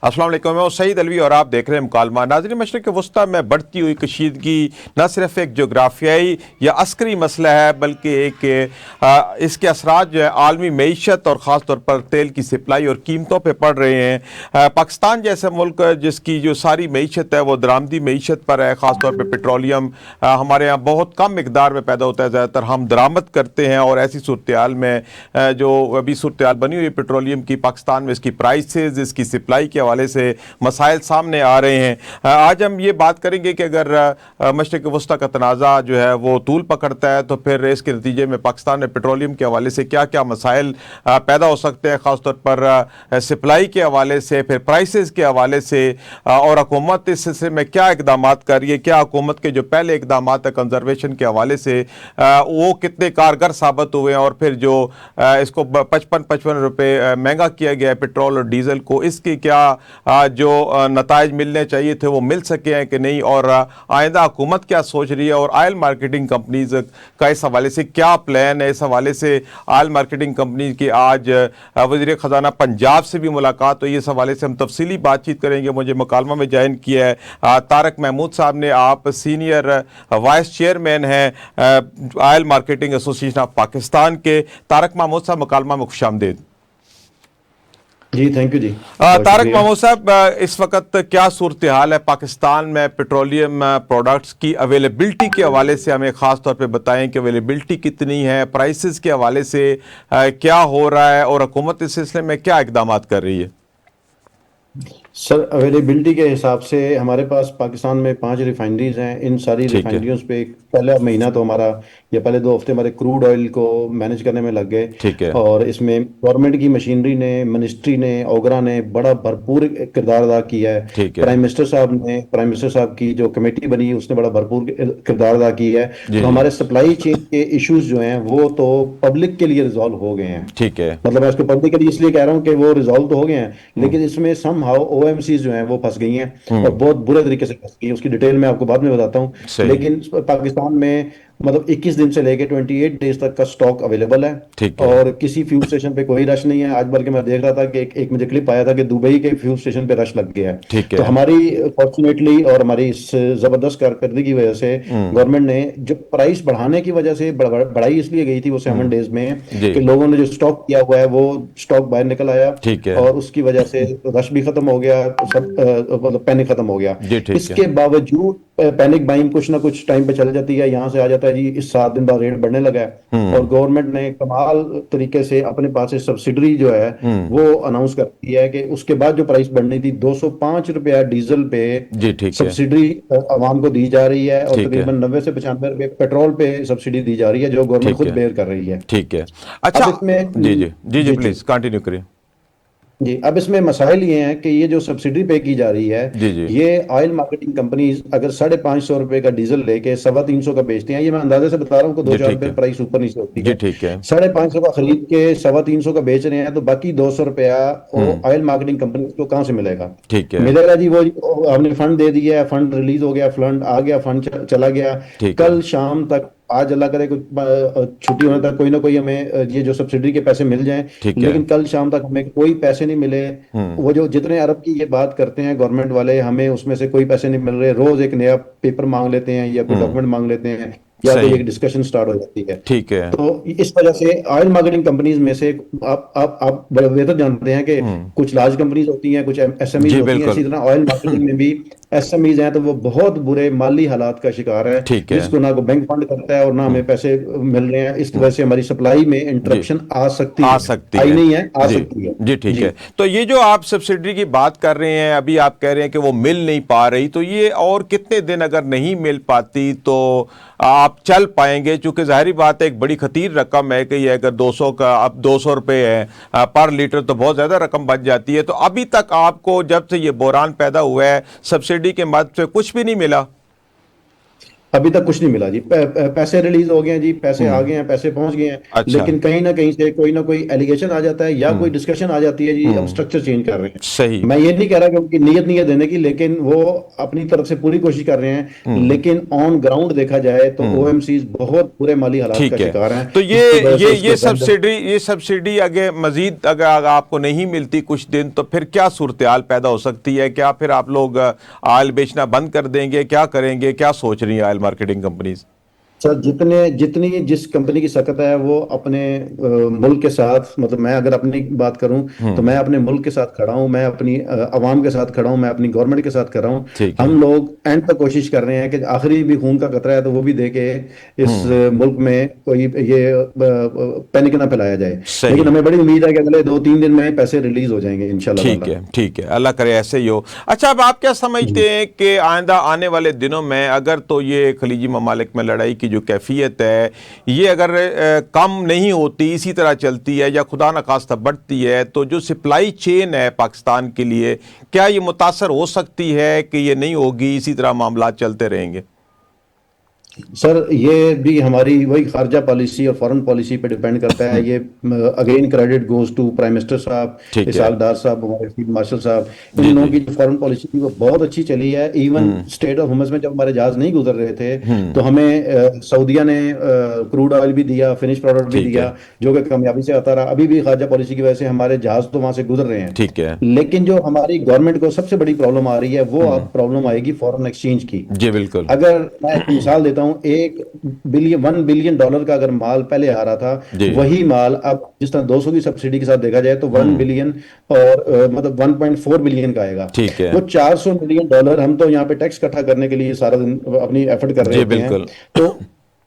अस्सलाम वालेकुम, मैं सईद अलवी और आप देख रहे हैं मुकालमा। नाज़रीन, मशरिक़ वस्ता में बढ़ती हुई कशीदगी न सिर्फ एक जोग्राफियाई या अस्करी मसला है बल्कि इसके असरात जो है आलमी मईशत और ख़ास तौर पर तेल की सप्लाई और कीमतों पर पड़ रहे हैं। पाकिस्तान जैसे मुल्क जिसकी जो सारी मईशत है वो दरामदी मईशत पर है, ख़ास तौर पर पेट्रोलियम हमारे यहाँ बहुत कम मिकदार में पैदा होता है, ज़्यादातर हम दरामद करते हैं। और ऐसी सूरत हाल में जो अभी सूरत हाल बनी हुई है पेट्रोलियम की, पाकिस्तान में इसकी प्राइसेस, इसकी सप्लाई के हवाले से मसाइल सामने आ रहे हैं। आज हम ये बात करेंगे कि अगर मशरिक़ वस्ता का तनाज़ा जो है वो तूल पकड़ता है तो फिर इसके नतीजे में पाकिस्तान में पेट्रोलियम के हवाले से क्या क्या मसाइल पैदा हो सकते हैं, ख़ास तौर पर सप्लाई के हवाले से, फिर प्राइसेस के हवाले से, और हुकूमत इस सिलसिले में क्या इक़दाम कर रही है, क्या हुकूमत के जो पहले इक़दाम है कंजर्वेशन के हवाले से वो कितने कारगर साबित हुए हैं, और फिर जो इसको 55 रुपये महंगा किया गया है पेट्रोल और डीजल को, इसकी क्या जो नताइज मिलने चाहिए थे वो मिल सके हैं कि नहीं, और आइंदा हुकूमत क्या सोच रही है, और ऑयल मार्केटिंग कंपनीज का इस हवाले से क्या प्लान है। इस हवाले से ऑयल मार्केटिंग कंपनी की आज वज़ीर ख़जाना पंजाब से भी मुलाकात हुई, इस हवाले से हम तफसीली बातचीत करेंगे। मुझे मुकालमा में ज्वाइन किया है तारक महमूद साहब ने, आप सीनियर वाइस चेयरमैन हैं oil marketing association of Pakistan के। तारक महमूद साहब, मुकालमा में खुशामदीद। जी थैंक यू जी। तारक महमूद साहब, इस वक्त क्या सूरत हाल है पाकिस्तान में पेट्रोलियम प्रोडक्ट्स की अवेलेबिलिटी के हवाले से हमें ख़ास तौर पे बताएं कि अवेलेबिलिटी कितनी है, प्राइसेस के हवाले से क्या हो रहा है, और हुकूमत इस सिलसिले में क्या इक़दाम कर रही है। सर, अवेलेबिलिटी के हिसाब से हमारे पास पाकिस्तान में 5 रिफाइनरीज हैं। इन सारी रिफाइनरीज पे पहला महीना तो हमारा या पहले 2 हफ्ते हमारे क्रूड ऑयल को मैनेज करने में लग गए, और इसमें गवर्नमेंट की मशीनरी ने, मिनिस्ट्री ने, ओगरा ने बड़ा भरपूर किरदार अदा किया है। प्राइम मिनिस्टर साहब की जो कमेटी बनी उसने बड़ा भरपूर किरदार अदा किया है। तो हमारे सप्लाई चेन के इश्यूज जो हैं वो तो पब्लिक के लिए रिजॉल्व हो गए हैं। ठीक है, मतलब मैं इसको पब्लिक के लिए इसलिए कह रहा हूँ कि वो रिजॉल्व तो हो गए हैं, लेकिन इसमें समहाउ ओएमसीज जो हैं वो फंस गई हैं, और बहुत बुरे तरीके से फंस गई हैं। उसकी डिटेल मैं आपको बाद में बताता हूँ। लेकिन पाकिस्तान में मतलब 21 दिन से लेके 28 डेज तक का स्टॉक अवेलेबल है, और किसी फ्यूल स्टेशन पे कोई रश नहीं है। आज बल्कि मैं देख रहा था कि एक मुझे क्लिप आया था कि दुबई के फ्यूल स्टेशन पे रश लग गया है। तो हमारी फॉर्चुनेटली और हमारी इस जबरदस्त कारकर्दगी की वजह से गवर्नमेंट ने जो प्राइस बढ़ाने की वजह से बढ़ाई इसलिए गई थी वो 7 डेज में कि लोगों ने जो स्टॉक किया हुआ है वो स्टॉक बाहर निकल आया, और उसकी वजह से रश भी खत्म हो गया, सब मतलब पैनिक खत्म हो गया। इसके बावजूद पैनिक बाइंग कुछ ना कुछ टाइम पे चल जाती है, यहाँ से आ जाता है जी इस 7 दिन बाद रेट बढ़ने लगा है, और गवर्नमेंट ने कमाल तरीके से अपने पास से सब्सिडी जो है वो अनाउंस कर दी है कि उसके बाद जो प्राइस बढ़नी थी 205 रुपया डीजल पे सब्सिडी आवाम को दी जा रही है, और तकरीबन 90 से 95 रुपये पेट्रोल पे सब्सिडी दी जा रही है जो गवर्नमेंट खुद बेयर कर रही है। ठीक है, अच्छा, जी प्लीज कंटिन्यू करिए। जी, अब इसमें मसाइल ये हैं कि ये जो सब्सिडी पे की जा रही है, ये ऑयल मार्केटिंग कंपनीज अगर 550 रुपए का डीजल लेके 325 का बेचते हैं, ये मैं अंदाजे से बता रहा हूँ कि 2-4 रुपए प्राइस ऊपर नीचे होती है। 550 का खरीद के 325 का बेच रहे हैं, तो बाकी 200 रुपया ऑयल मार्केटिंग कंपनी को कहाँ से मिलेगा? मिलेगा जी, वो हमने फंड दे दिया, फंड रिलीज हो गया, फंड आ गया, फंड चला गया। कल शाम तक, आज अल्लाह करे कुछ छुट्टी होने तक कोई ना कोई हमें ये जो सब्सिडी के पैसे मिल जाएं, लेकिन कल शाम तक हमें कोई पैसे नहीं मिले। वो जो जितने अरब की ये बात करते हैं गवर्नमेंट वाले, हमें उसमें से कोई पैसे नहीं मिल रहे। रोज एक नया पेपर मांग लेते हैं या कोई डॉक्यूमेंट मांग लेते हैं, या तो एक डिस्कशन स्टार्ट हो जाती है। ठीक है, तो इस वजह से ऑयल मार्केटिंग कंपनीज में से आप बेहतर जानते हैं कि कुछ लार्ज कंपनीज होती हैं, कुछ एसएमईज होती हैं। इसी तरह ऑयल मार्केटिंग में भी एसएमईज हैं, तो वो बहुत बुरे माली हालात का शिकार है, जिसको ना को बैंक फंड करता है और ना हमें पैसे मिल रहे हैं। इस वजह से हमारी सप्लाई में इंटरप्शन आ सकती है, आई नहीं है, आ सकती है जी। ठीक है, तो ये जो आप सब्सिडी की बात कर रहे हैं, अभी आप कह रहे हैं कि वो मिल नहीं पा रही, तो ये और कितने दिन अगर नहीं मिल पाती तो आप चल पाएंगे? चूंकि जाहिर बात है एक बड़ी खतीर रकम है कि ये अगर 200 का अब 200 रुपये है पर लीटर, तो बहुत ज़्यादा रकम बच जाती है। तो अभी तक आपको जब से ये बहरान पैदा हुआ है सब्सिडी के मद से कुछ भी नहीं मिला? अभी तक कुछ नहीं मिला जी। पैसे रिलीज हो गए हैं जी, पैसे आ गए हैं, पैसे पहुंच गए हैं, अच्छा। लेकिन कहीं ना कहीं से कोई ना कोई एलिगेशन आ जाता है या कोई डिस्कशन आ जाती है जी, अब स्ट्रक्चर चेंज कर रहे हैं। सही। मैं ये नहीं कह रहा कि उनकी नीयत नहीं है देने की, लेकिन वो अपनी तरफ से पूरी कोशिश कर रहे हैं, लेकिन ऑन ग्राउंड देखा जाए तो ओएमसीज बहुत बुरे माली हालात का ठीक है। शिकार हैं, तो जिसकी वजह से उसके ये सब्सिडी अगर मजीद अगर आपको नहीं मिलती कुछ दिन, तो फिर क्या सूरत हाल पैदा हो सकती है? क्या फिर आप लोग ऑयल बेचना बंद कर देंगे? क्या करेंगे? क्या सोच रही है ऑयल मार्केटिंग कंपनीज? सर जितने जितनी जिस कंपनी की सकत है वो अपने मुल्क के साथ, मतलब मैं अगर अपनी बात करूं तो मैं अपने मुल्क के साथ खड़ा हूं, मैं अपनी अवाम के साथ खड़ा हूं, मैं अपनी गवर्नमेंट के साथ खड़ा हूं। ठीक है। हम लोग एंड तक कोशिश कर रहे हैं कि आखिरी भी खून का कतरा है तो वो भी दे के इस मुल्क में कोई ये पैनिक ना फैलाया जाए। सही। लेकिन हमें बड़ी उम्मीद है कि अगले 2-3 दिन में पैसे रिलीज हो जाएंगे इंशाल्लाह ठीक ताला। है, ठीक है, अल्लाह करे ऐसे ही हो। अच्छा, अब आप क्या समझते हैं कि आइंदा आने वाले दिनों में अगर तो ये खलीजी ममालिक में लड़ाई की जो कैफियत है ये अगर कम नहीं होती, इसी तरह चलती है या खुदा न खास्ता बढ़ती है, तो जो सप्लाई चेन है पाकिस्तान के लिए, क्या ये मुतासर हो सकती है कि ये नहीं होगी, इसी तरह मामला चलते रहेंगे? सर ये भी हमारी वही खारजा पॉलिसी और फॉरेन पॉलिसी पे डिपेंड करता है। ये again credit goes to prime minister साहब, ठीक है। इसहाक डार साहब, हमारे फील्ड मार्शल साहब। जी इन लोगों जी। की जो फॉरेन पॉलिसी थी वो बहुत अच्छी चली है। इवन स्टेट ऑफ हुमस में जब हमारे जहाज नहीं गुजर रहे थे तो हमें सऊदिया ने क्रूड ऑयल भी दिया, फिनिश प्रोडक्ट भी ठीक दिया, है। जो कि कामयाबी से आता रहा। अभी भी खारजा पॉलिसी की वजह से हमारे जहाज तो वहां से गुजर रहे हैं। ठीक है। लेकिन जो हमारी गवर्नमेंट को सबसे बड़ी प्रॉब्लम आ रही है वो अब प्रॉब्लम आएगी फॉरेन एक्सचेंज की। जी बिल्कुल। अगर मैं एक मिसाल देता हूं, $1 बिलियन का अगर माल पहले आ रहा था, जी। वही माल अब जिस तरह 200 की सब्सिडी के साथ देखा जाए तो 1 बिलियन और मतलब 1.4 बिलियन का आएगा। ठीक है। वो $400 मिलियन, हम तो यहाँ पे टैक्स इकट्ठा करने के लिए सारा दिन अपनी एफर्ट कर रहे जी होते हैं। बिल्कुल। तो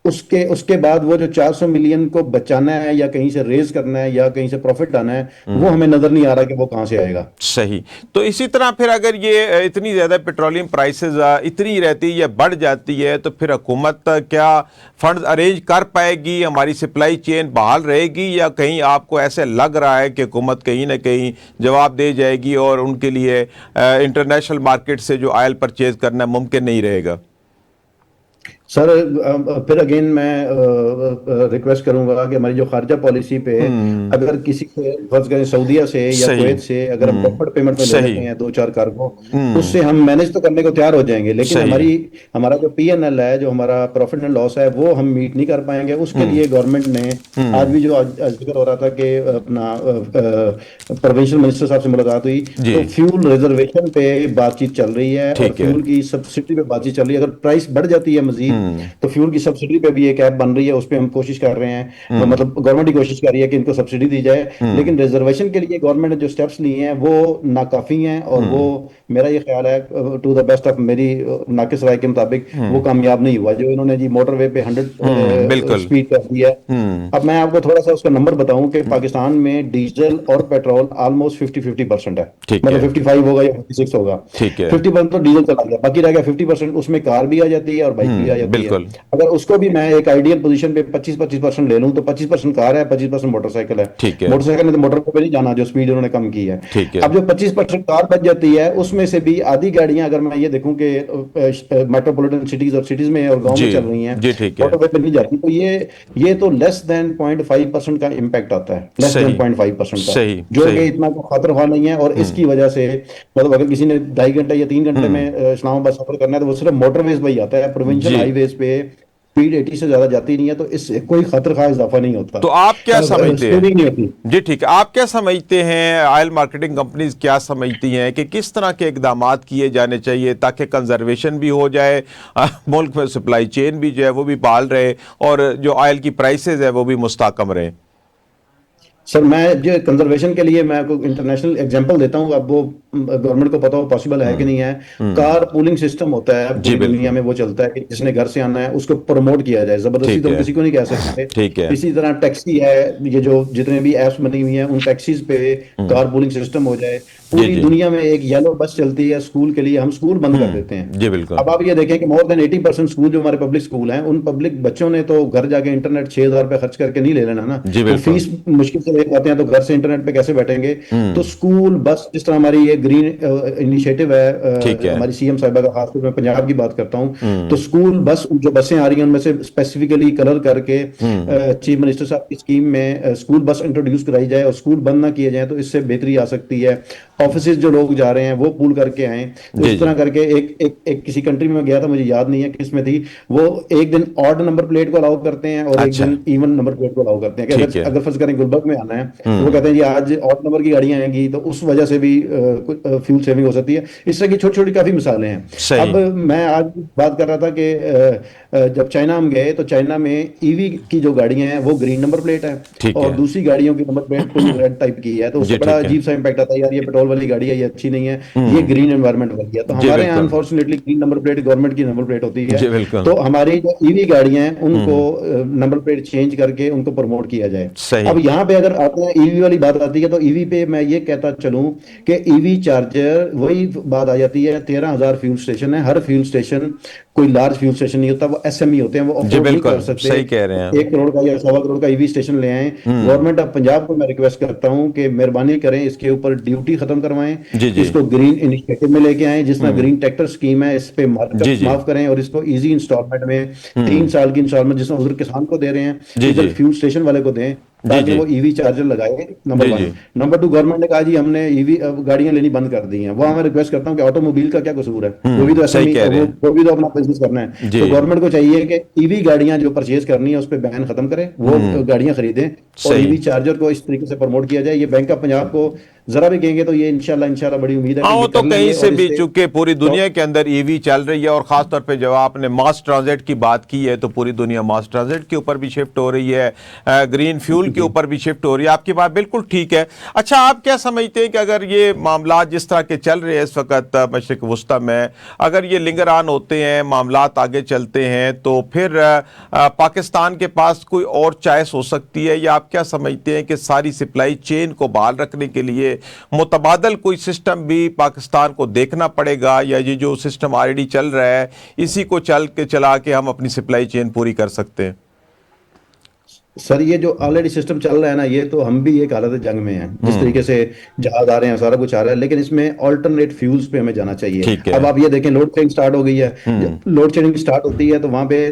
उसके उसके बाद वो जो 400 मिलियन को बचाना है या कहीं से रेज करना है या कहीं से प्रॉफिट आना है, वो हमें नजर नहीं आ रहा कि वो कहां से आएगा। सही। तो इसी तरह फिर अगर ये इतनी ज़्यादा पेट्रोलियम प्राइसेस इतनी रहती है या बढ़ जाती है, तो फिर हुकूमत क्या फंड अरेंज कर पाएगी? हमारी सप्लाई चेन बहाल रहेगी या कहीं आपको ऐसे लग रहा है कि हुकूमत कहीं ना कहीं जवाब दे जाएगी और उनके लिए इंटरनेशनल मार्केट से जो ऑयल परचेज करना मुमकिन नहीं रहेगा? सर फिर अगेन मैं रिक्वेस्ट करूंगा कि हमारी जो खारजा पॉलिसी पे अगर किसी से फर्ज करें सऊदीया से या सही। कुवैत से अगर हम डेफर्ड पेमेंट में ले सही। लेते हैं 2-4 कार्गो, उससे हम मैनेज तो करने को तैयार हो जाएंगे, लेकिन सही। हमारा जो पीएनएल है, जो हमारा प्रॉफिट एंड लॉस है, वो हम मीट नहीं कर पाएंगे। उसके लिए गवर्नमेंट ने आज भी जो आज जिक्र हो रहा था कि अपना प्रोविंशियल मिनिस्टर साहब से मुलाकात हुई, जी। तो फ्यूल रिजर्वेशन पे बातचत चल रही है और ठीक है। फ्यूल की सब्सिडी पे बातचीत चल रही है। अगर प्राइस बढ़ जाती है मजीद तो फ्यूल की सब्सिडी पे भी एक ऐप बन रही है, उस पर हम कोशिश कर रहे हैं, मतलब गवर्नमेंट ही कोशिश कर रही है कि इनको सब्सिडी दी जाए। लेकिन रिजर्वेशन के लिए गवर्नमेंट ने जो स्टेप्स लिए हैं वो नाकाफी हैं, और वो मेरा ये ख्याल है टू द बेस्ट ऑफ मेरी नाकिस राय के मुताबिक वो कामयाब नहीं हुआ। जो इन्होंने जी मोटरवे पे 100 बिल्कुल। स्पीड कर दी है। अब मैं आपको थोड़ा सा उसका नंबर बताऊं कि पाकिस्तान में डीजल और पेट्रोल ऑलमोस्ट 50-50% है, ठीक मतलब है। 55 होगा या 56 होगा। ठीक है। 50% तो डीजल चला गया, बाकी रह गया 50%, उसमें कार भी आ जाती है और बाइक भी आ जाती है। बिल्कुल। अगर उसको भी मैं एक आइडियल पोजीशन पे 25-25% ले लूं तो 25% कार है, 25% मोटरसाइकिल है। ठीक है। मोटरसाइकिल ने तो मोटर पे नहीं जाना, जो स्पीड उन्होंने कम की है। ठीक है। अब जो 25% कार बच जाती है, उसमें से भी आधी गाड़ियां अगर मैं ये देखूं कि मेट्रोपॉलिटन सिटीज और सिटीज में और गांव जी में चल रही हैं, जी। ठीक है। मोटरवे पे नहीं जाती, तो ये तो लेस देन 0.5% का इम्पैक्ट आता है, लेस देन सही। 0.5% का, सही। जो कि सही। इतना खतरा हुआ नहीं है। और इसकी वजह से मतलब अगर किसी ने 2.5 घंटे या 3 घंटे में इस्लामाबाद सफर करना है तो वो सिर्फ मोटरवेज पे ही आता है, प्रोविंशियल जी। हाईवेज पे स्पीड 80 से ज्यादा जाती नहीं है, तो इससे कोई खतरे का इजाफा नहीं होता, तो आप क्या समझते स्पीडिंग नहीं हैं? होती। जी ठीक है, आप क्या समझते हैं, ऑयल मार्केटिंग कंपनीज क्या समझती हैं कि किस तरह के इकदाम किए जाने चाहिए ताकि कंजर्वेशन भी हो जाए, मुल्क में सप्लाई चेन भी जो है वो भी बहाल रहे और जो ऑयल की प्राइसेस है वो भी मुस्तकम रहे? सर मैं जो कंजर्वेशन के लिए मैं आपको इंटरनेशनल एग्जांपल देता हूँ, अब वो गवर्नमेंट को पता हो पॉसिबल है कि नहीं है। कार पूलिंग सिस्टम होता है जी पूरी दुनिया बिल्कुल। में, वो चलता है कि जिसने घर से आना है उसको प्रमोट किया जाए, जबरदस्ती ठीक तो हम है। किसी को नहीं कह सकते। ठीक है। इसी तरह टैक्सी है, ये जो जितने भी एप्स बनी हुई हैं उन टैक्सीज पे कार पूलिंग सिस्टम हो जाए। जी पूरी जी। दुनिया में एक येलो बस चलती है स्कूल के लिए, हम स्कूल बंद कर देते हैं। जी बिल्कुल। अब आप ये देखें कि मोर देन 80% स्कूल जो हमारे पब्लिक स्कूल हैं, उन पब्लिक बच्चों ने तो घर जाके इंटरनेट 6,000 रुपये खर्च करके नहीं ले लेना ना, जी वो बिल्कुल। फीस मुश्किल से ले पाते हैं तो घर से इंटरनेट पे कैसे बैठेंगे। तो स्कूल बस, जिस तरह हमारी ये ग्रीन इनिशिएटिव है, हमारी सीएम साहिबा का, खासतौर मैं पंजाब की बात करता हूँ, तो स्कूल बस जो बसें आ रही हैं उनमें से स्पेसिफिकली कलर करके चीफ मिनिस्टर साहब की स्कीम में स्कूल बस इंट्रोड्यूस कराई जाए और स्कूल बंद ना किए जाए, तो इससे बेहतरी आ सकती है। ऑफिस जो लोग जा रहे हैं वो पूल करके आए, तो इस तरह करके एक किसी कंट्री में गया था, मुझे याद नहीं है किस में थी, वो एक दिन ऑड नंबर प्लेट को अलाउ करते हैं और एक दिन इवन नंबर प्लेट को अलाउ करते हैं। कि अगर फर्ज करें गुलबर्ग में आना है तो वो कहते हैं जी आज ऑड नंबर की गाड़ियां आएंगी, तो उस वजह से भी फ्यूल सेविंग हो सकती है। इस तरह की छोटी छोटी काफी मिसालें हैं। अब मैं आज बात कर रहा था कि जब चाइना हम गए तो चाइना में ईवी की जो गाड़ियां हैं वो ग्रीन नंबर प्लेट है और दूसरी गाड़ियों की नंबर प्लेट कुछ रेड टाइप की है, तो उससे बड़ा अजीब सा इंपैक्ट आता है, यार ये पेट्रोल वाली गाड़ी है, ये अच्छी नहीं है, ये ग्रीन एनवायरमेंट वाली है। तो हमारे यहाँ unfortunately green number plate government की नंबर प्लेट होती है, तो हमारी जो ईवी गाड़ियां हैं उनको नंबर प्लेट चेंज करके उनको प्रमोट किया जाए। अब यहाँ पे अगर आते हैं ईवी वाली बात आती है, तो ईवी पे मैं ये कहता चलूं कि ईवी चार्जर, वही बात आ जाती है, 13,000 फ्यूल स्टेशन है, हर फ्यूल स्टेशन कोई लार्ज फ्यूल स्टेशन नहीं होता, वो एसएमई होते हैं, वो अफोर्ड नहीं कर सकते। सही कह रहे हैं। 1 करोड़ का या 1.25 करोड़ का ईवी स्टेशन ले आए। गवर्नमेंट ऑफ पंजाब को मैं रिक्वेस्ट करता हूं कि मेहरबानी करें, इसके ऊपर ड्यूटी खत्म करवाएं, इसको ग्रीन इनिशिएटिव में लेके आए, जिसमें ग्रीन ट्रैक्टर स्कीम है, इस पे मार्कअप माफ करें और इसको इजी इंस्टॉलमेंट में 3 साल की इंस्टॉलमेंट जिसमें उधर किसान को दे रहे हैं, इधर फ्यूल स्टेशन वाले को दें, ताकि वो ईवी चार्जर लगाए। नंबर 1। नंबर 2, गवर्नमेंट ने कहा जी हमने ईवी गाड़ियां लेनी बंद कर दी हैं। वो मैं रिक्वेस्ट करता हूं कि ऑटोमोबाइल का क्या कसूर है, वो भी तो एसएमई, वो भी तो अपना बिजनेस करना है। तो गवर्नमेंट को चाहिए कि ईवी गाड़ियां जो परचेज करनी है उस पर बैन खत्म करें, वो गाड़ियां खरीदें और ईवी चार्जर को इस तरीके से प्रमोट किया जाए। ये बैंक ऑफ पंजाब को जरा भी कहेंगे तो ये इंशाल्लाह बड़ी उम्मीद है। हाँ, तो कहीं से भी, चूंकि पूरी दुनिया के अंदर ईवी चल रही है और खासतौर पे जब आपने मास ट्रांजिट की बात की है तो पूरी दुनिया मास ट्रांजिट के ऊपर भी शिफ्ट हो रही है, ग्रीन फ्यूल के ऊपर भी शिफ्ट हो रही है। आपकी बात बिल्कुल ठीक है। अच्छा, आप क्या समझते हैं कि अगर ये मामला जिस तरह के चल रहे हैं इस वक्त मशरिक वस्ता में, अगर ये लिंगर ऑन होते हैं, मामला आगे चलते हैं, तो फिर पाकिस्तान के पास कोई और चॉइस हो सकती है, या आप क्या समझते हैं कि सारी सप्लाई चेन को बहाल रखने के लिए मुतबादल कोई सिस्टम भी पाकिस्तान को देखना पड़ेगा, या ये जो सिस्टम ऑलरेडी चल रहा है इसी को चला के हम अपनी सप्लाई चेन पूरी कर सकते हैं? सर, ये जो ऑलरेडी सिस्टम चल रहा है ना, ये तो हम भी एक हालत जंग में हैं, जिस तरीके से जहाज आ रहे हैं, सारा कुछ आ रहा है, लेकिन इसमें ऑल्टरनेट फ्यूल्स पे हमें जाना चाहिए। अब आप ये देखें, लोड शेडिंग स्टार्ट हो गई है। लोड शेडिंग स्टार्ट होती है तो वहां पे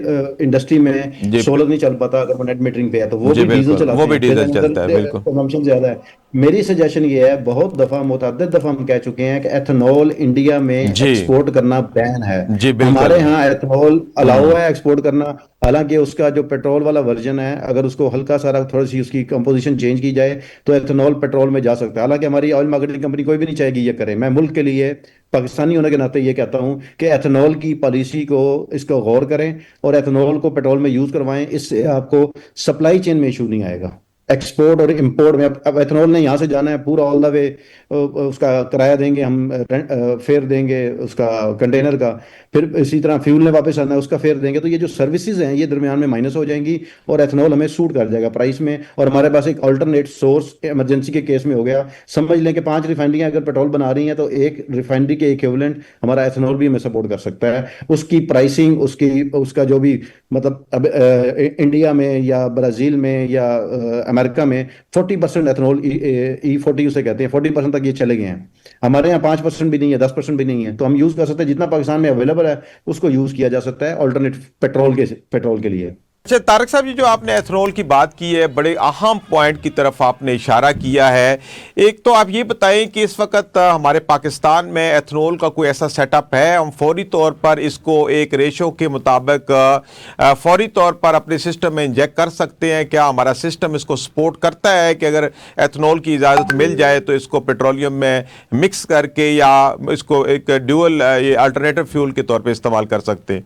इंडस्ट्री में सोलर नहीं चल पाता, अगर वो नेट मीटरिंग पे है तो वो भी डीजल चलाते हैं, कंजम्पशन ज्यादा है। मेरी सजेशन ये है, बहुत दफा मुतअद्दिद दफा हम कह चुके हैं कि एथेनॉल इंडिया में एक्सपोर्ट करना बैन है। हमारे यहाँ एथेनॉल अलाउ है एक्सपोर्ट करना, हालांकि उसका जो पेट्रोल वाला वर्जन है, अगर उसको हल्का सारा थोड़ी सी उसकी कंपोजिशन चेंज की जाए तो एथेनॉल पेट्रोल में जा सकता है। हालांकि हमारी ऑयल मार्केटिंग कंपनी कोई भी नहीं चाहेगी ये करे। मैं मुल्क के लिए, पाकिस्तानी होने के नाते ये कहता हूं कि एथेनॉल की पॉलिसी को, इसको गौर करें और एथेनॉल को पेट्रोल में यूज करवाएं। इससे आपको सप्लाई चेन में इशू नहीं आएगा, एक्सपोर्ट और इंपोर्ट में। अब एथेनॉल ने यहाँ से जाना है पूरा ऑल द वे, उसका किराया देंगे हम, फेयर देंगे उसका कंटेनर का, फिर इसी तरह फ्यूल ने वापस आना है, उसका फेयर देंगे। तो ये जो सर्विसेज हैं ये दरमियान में माइनस हो जाएंगी और एथेनॉल हमें सूट कर जाएगा प्राइस में, और हमारे पास एक अल्टरनेट सोर्स इमरजेंसी के केस में हो गया। समझ लें कि 5 रिफाइनरियां अगर पेट्रोल बना रही हैं तो एक रिफाइनरी के इक्विवेलेंट हमारा एथेनॉल भी हमें सपोर्ट कर सकता है। उसकी प्राइसिंग, उसका जो भी, मतलब अब इंडिया में या ब्राजील में या अमेरिका में 40% एथेनॉल, E40 उसे कहते हैं, 40% तक ये चले गए हैं। हमारे यहाँ 5% भी नहीं है, 10% भी नहीं है। तो हम यूज कर सकते हैं, जितना पाकिस्तान में अवेलेबल है उसको यूज किया जा सकता है ऑल्टरनेट पेट्रोल के लिए। अच्छा तारिक साहब, ये जो आपने एथेनॉल की बात की है, बड़े अहम पॉइंट की तरफ आपने इशारा किया है। एक तो आप ये बताएं कि इस वक्त हमारे पाकिस्तान में एथेनॉल का कोई ऐसा सेटअप है, हम फौरी तौर पर इसको एक रेशो के मुताबिक फौरी तौर पर अपने सिस्टम में इंजेक्ट कर सकते हैं? क्या हमारा सिस्टम इसको सपोर्ट करता है कि अगर एथेनॉल की इजाज़त मिल जाए तो इसको पेट्रोलियम में मिक्स करके या इसको एक ड्यूअल ये अल्टरनेटिव फ्यूल के तौर पर इस्तेमाल कर सकते हैं?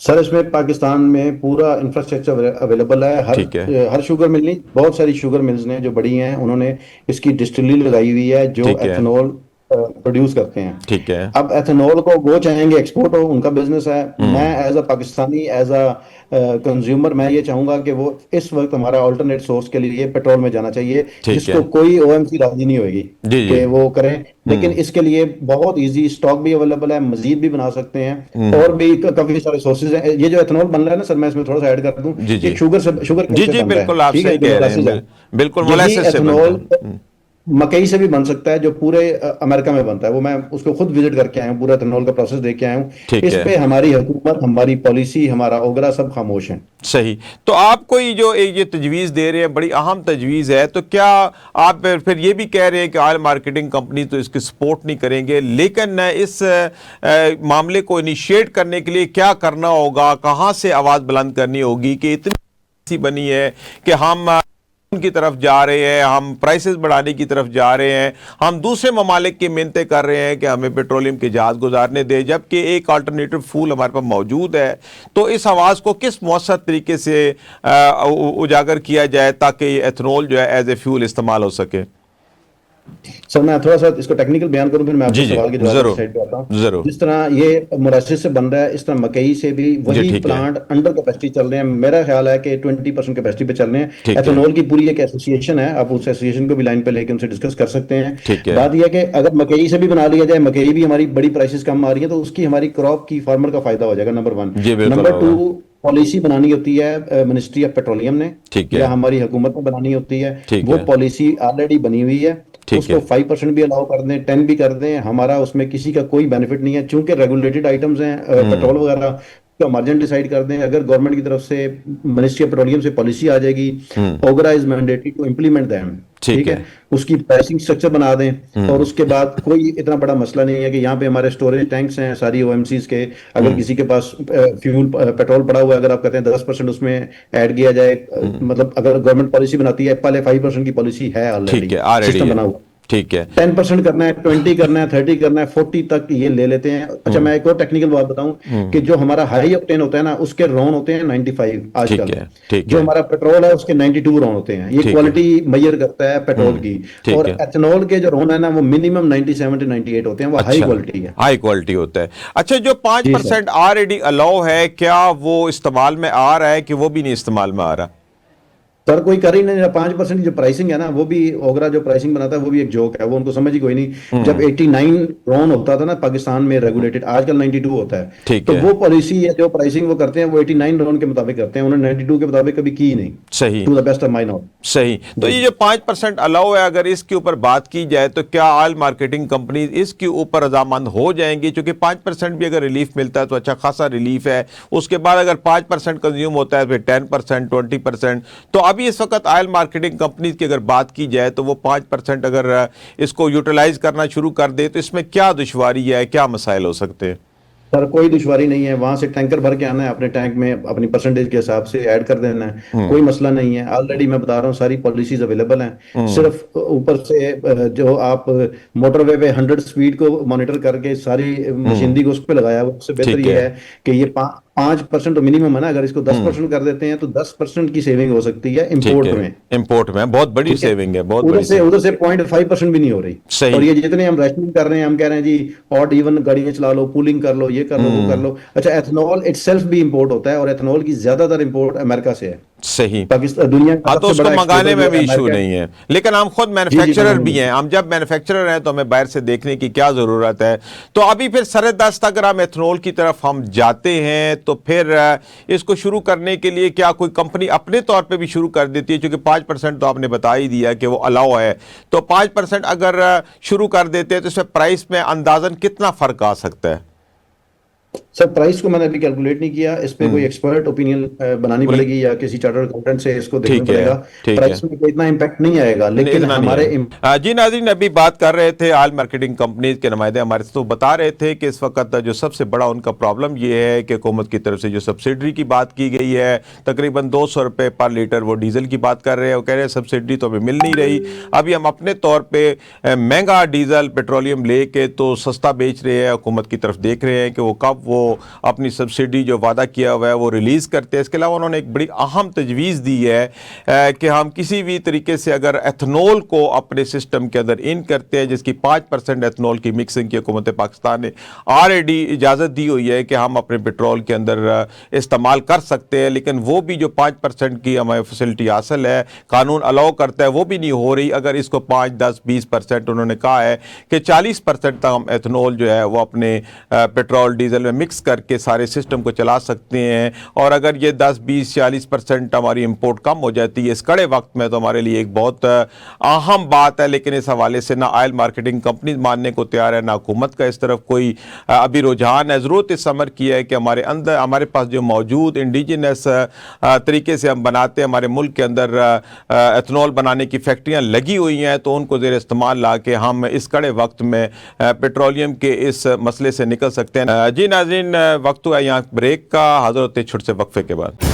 सर, इसमें पाकिस्तान में पूरा इंफ्रास्ट्रक्चर अवेलेबल है। हर शुगर मिल नहीं, बहुत सारी शुगर मिल्स ने जो बड़ी हैं, उन्होंने इसकी डिस्टिलरी लगाई हुई है जो एथेनॉल प्रोड्यूस करते हैं। ठीक है। अब एथेनॉल को वो चाहेंगे एक्सपोर्ट हो, उनका बिजनेस है। मैं as a Pakistani, as a consumer, मैं ये चाहूंगा कि वो इस वक्त हमारा अल्टरनेट सोर्स के लिए पेट्रोल में जाना चाहिए, ठीक है। जिसको कोई ओएमसी राजी नहीं होगी जी जी। कि वो करें। लेकिन इसके लिए बहुत इजी स्टॉक भी अवेलेबल है, मजीद भी बना सकते हैं, और भी काफी सारे सोर्सेज हैं। ये जो एथेनॉल बन रहा है ना सर, मैं इसमें थोड़ा सा ऐड कर दूं, जी ये जी। शुगर केन जी से जी, बन रहा है, बिल्कुल आप ठीक है, सही जो कह रहे मोलासिस है। हैं। बिल्कुल यही मोलासिस से बनता एथेनॉल है। मकई से भी बन सकता है, जो पूरे अमेरिका में बनता है। वो मैं उसको खुद विजिट करके आया हूँ, पूरा एथेनॉल का प्रोसेस देख के आया हूँ। ठीक इस है। पे हमारी हुकूमत, हमारी पॉलिसी, हमारा ओगरा सब खामोश है। सही। तो आप कोई जो एक ये तजवीज़ दे रहे हैं, बड़ी अहम तजवीज़ है, तो क्या आप फिर ये भी कह रहे हैं कि ऑयल मार्केटिंग कंपनी तो इसकी सपोर्ट नहीं करेंगे, लेकिन इस मामले को इनिशिएट करने के लिए क्या करना होगा, कहाँ से आवाज़ बुलंद करनी होगी कि इतनी सी बनी है कि हम की तरफ जा रहे हैं, हम प्राइसेस बढ़ाने की तरफ जा रहे हैं, हम दूसरे ममालिक की मिन्नतें कर रहे हैं कि हमें पेट्रोलियम के जहाज गुजारने दें, जबकि एक अल्टरनेटिव फ्यूल हमारे पास मौजूद है। तो इस आवाज़ को किस मौसर तरीके से उजागर किया जाए ताकि एथनॉल जो है एज ए फ्यूल इस्तेमाल हो सके? सर मैं थोड़ा सा इसको टेक्निकल बयान करूं, फिर मैं आपके जी जी, सवाल के जवाब की जरूर साइड पे आता हूँ। जरूर। जिस तरह ये मोलासिस से बन रहा है, इस तरह मकई से भी जी वही ठीक है। प्लांट अंडर कैपेसिटी चल रहे हैं। मेरा ख्याल है कि 20% कैपेसिटी पे चल रहे हैं। ठीक है। एथेनॉल की पूरी एक एसोसिएशन है, आप उस एसोसिएशन को भी लाइन पे लेके उनसे डिस्कस कर सकते हैं। ठीक है। बात यह है कि अगर मकई से भी बना लिया जाए, मकई भी हमारी बड़ी प्राइसेस कम आ रही है, तो उसकी हमारी क्रॉप की फार्मर का फायदा हो जाएगा, नंबर वन। जी बिल्कुल नंबर टू, होगा। पॉलिसी बनानी होती है मिनिस्ट्री ऑफ पेट्रोलियम ने, ठीक या है। हमारी हुकूमत में बनानी होती है। ठीक वो है। पॉलिसी ऑलरेडी बनी हुई है। ठीक उसको है। 5% भी अलाउ कर दें, 10 भी कर दें, हमारा उसमें किसी का कोई बेनिफिट नहीं है, चूंकि रेगुलेटेड आइटम्स हैं पेट्रोल वगैरह। का मार्जिन डिसाइड कर दें, अगर गवर्नमेंट की तरफ से, मिनिस्ट्री ऑफ पेट्रोलियम से पॉलिसी आ जाएगी, OGRA is mandatory to implement them, ठीक ठीक है। है। उसकी प्राइसिंग स्ट्रक्चर बना दें, और उसके बाद कोई इतना बड़ा मसला नहीं है कि यहाँ पे हमारे स्टोरेज टैंक्स हैं सारी ओएमसीज के। अगर किसी के पास फ्यूल पेट्रोल पड़ा हुआ है, अगर आप कहते हैं 10% उसमें ऐड किया जाए, मतलब अगर गवर्नमेंट पॉलिसी बनाती है, पहले 5% की पॉलिसी है ठीक ऑलरेडी, है, ऑलरेडी सिस्टम है। बना हुआ। ठीक है। 10% करना है, 20 करना है, 30 करना है, 40 तक ये ले लेते हैं। अच्छा, मैं एक और टेक्निकल बात बताऊं कि जो हमारा हाई ऑक्टेन होता है ना, उसके रॉन होते हैं 95 ठीक आजकल। है। ठीक जो है। हमारा पेट्रोल है उसके 92 रॉन होते हैं। ये ठीक है। क्वालिटी मेजर करता है पेट्रोल की। ठीक और है। एथेनॉल के जो रॉन है ना, वो मिनिमम 97 से 98 होते हैं, वो हाई अच्छा, क्वालिटी है। हाई क्वालिटी होता है। अच्छा, जो पाँच जी सर। परसेंट ऑलरेडी अलाउ है, क्या वो इस्तेमाल में आ रहा है कि वो भी नहीं इस्तेमाल में आ रहा? सर कोई कर ही नहीं रहा। 5% की जो प्राइसिंग है ना, वो भी ओगरा जो प्राइसिंग बनाता है, वो भी एक जोक है, वो उनको समझ ही कोई नहीं। जब 89 रॉन होता था ना पाकिस्तान में रेगुलेटेड, आजकल 92 होता है। ठीक तो है। वो पॉलिसी है, जो प्राइसिंग वो करते हैं, वो 89 रॉन के मुताबिक करते हैं, उन्होंने 92 के मुताबिक कभी की ही नहीं, सही। To the best of my knowledge. सही। तो जी। ये जो 5% अलाउ है, अगर इसके ऊपर बात की जाए तो क्या ऑयल मार्केटिंग कंपनी इसके ऊपर रजामंद हो जाएंगी? क्योंकि 5% भी अगर रिलीफ मिलता है तो अच्छा खासा रिलीफ है। उसके बाद अगर 5% कंज्यूम होता है, फिर 10%, 20%। तो अभी इस वक्त ऑयल मार्केटिंग कंपनीज की अगर बात की जाए तो वो 5% अगर इसको यूटिलाइज करना शुरू कर दे तो इसमें क्या दुश्वारी है, क्या मसाइल हो सकते हैं? सर कोई दुश्वारी नहीं है, वहां से टैंकर भर के आना है, अपने टैंक में अपनी परसेंटेज के हिसाब से ऐड कर देना है, कोई मसला नहीं है। ऑलरेडी मैं बता रहा हूँ सारी पॉलिसीज अवेलेबल हैं। सिर्फ ऊपर से जो आप मोटरवे पे 100 स्पीड को मॉनिटर करके सारी मशीनरी को उस पर लगाया हुआ, उससे बेहतर ठीक ये है। है कि ये 5% तो मिनिमम है ना, अगर इसको 10% कर देते हैं तो 10% की सेविंग हो सकती है ठीक इंपोर्ट है। में। इंपोर्ट में बहुत बड़ी ठीक है, सेविंग है, बहुत बड़ी सेविंग। उधर से 0.5% भी नहीं हो रही। और सही। ये जितने हम रैशनिंग कर रहे हैं, हम कह रहे हैं जी ऑड इवन गाड़ियां चला लो, पूलिंग कर लो, ये कर लो, वो कर लो। अच्छा, एथनॉल इटसेल्फ भी इंपोर्ट होता है, और एथनॉल की ज्यादातर इंपोर्ट अमेरिका से है। सही। पाकिस्तान दुनिया का हाँ, तो सबसे उसको बड़ा मंगाने एक्सपोर्टर में जो भी है इशू अमेरिका है। नहीं है, लेकिन हम खुद जी जी, मैन्युफैक्चरर मंगाने भी में। हैं। हम जब मैन्युफैक्चरर हैं तो हमें बाहर से देखने की क्या ज़रूरत है? तो अभी फिर सरदस्त अगर हम एथनॉल की तरफ हम जाते हैं तो फिर इसको शुरू करने के लिए क्या कोई कंपनी अपने तौर पे भी शुरू कर देती है? क्योंकि 5% तो आपने बता ही दिया कि वो अलाउ है, तो 5% अगर शुरू कर देते हैं तो इसमें प्राइस में अंदाजन कितना फ़र्क आ सकता है? सर प्राइस को मैंने अभी कैलकुलेट नहीं किया, इस पे कोई एक्सपर्ट ओपिनियन बनानी पड़ेगी, या किसी चार्टर्ड अकाउंटेंट से इसको देखना ठीक है। पड़ेगा। ठीक है। प्राइस में कोई इतना इम्पैक्ट नहीं आएगा, नहीं, लेकिन इतना नहीं हमारे है। जी नाज़रीन, अभी बात कर रहे थे ऑयल मार्केटिंग कंपनीज के नुमाइंदे हमारे से, तो बता रहे थे कि इस वक्त जो सबसे बड़ा उनका प्रॉब्लम ये है कि हुकूमत की तरफ से जो सब्सिडी की बात की गई है, तकरीबन 200 रुपये पर लीटर, वो डीजल की बात कर रहे हैं। वो कह रहे हैं सब्सिडी तो हमें मिल नहीं रही। अभी हम अपने तौर पर महंगा डीजल पेट्रोलियम ले के तो सस्ता बेच रहे हैं, हुकूमत की तरफ देख रहे हैं कि वो कब वो अपनी सब्सिडी जो वादा किया हुआ है वो रिलीज़ करते हैं। इसके अलावा उन्होंने एक बड़ी अहम तजवीज़ दी है कि हम किसी भी तरीके से अगर एथनॉल को अपने सिस्टम के अंदर इन करते हैं, जिसकी 5% एथनॉल की मिक्सिंग की हुकूमत पाकिस्तान ने ऑलरेडी इजाज़त दी हुई है कि हम अपने पेट्रोल के अंदर इस्तेमाल कर सकते हैं, लेकिन वो भी जो 5% की हमें फैसिलिटी हासिल है, कानून अलाउ करता है, वो भी नहीं हो रही। अगर इसको 5, 10, 20% उन्होंने कहा है कि 40% तक हम एथनॉल जो है वो अपने पेट्रोल डीजल में मिक्स करके सारे सिस्टम को चला सकते हैं। और अगर ये 10, 20, 40% हमारी इंपोर्ट कम हो जाती है इस कड़े वक्त में, तो हमारे लिए एक बहुत अहम बात है। लेकिन इस हवाले से ना ऑयल मार्केटिंग कंपनी मानने को तैयार है, ना हुकूमत का इस तरफ कोई अभी रुझान है। ज़रूरत इस अमर की है कि हमारे अंदर, हमारे पास जो मौजूद इंडिजिनस तरीके से हम बनाते हैं, हमारे मुल्क के अंदर एथनॉल बनाने की फैक्ट्रियाँ लगी हुई हैं, तो उनको ज़ेर इस्तेमाल ला के हम इस कड़े वक्त में पेट्रोलियम के इस मसले से निकल सकते हैं। जी नाज़रीन, वक्त हुआ यहाँ ब्रेक का। हाज़िर होते छोटे से वक्फे के बाद।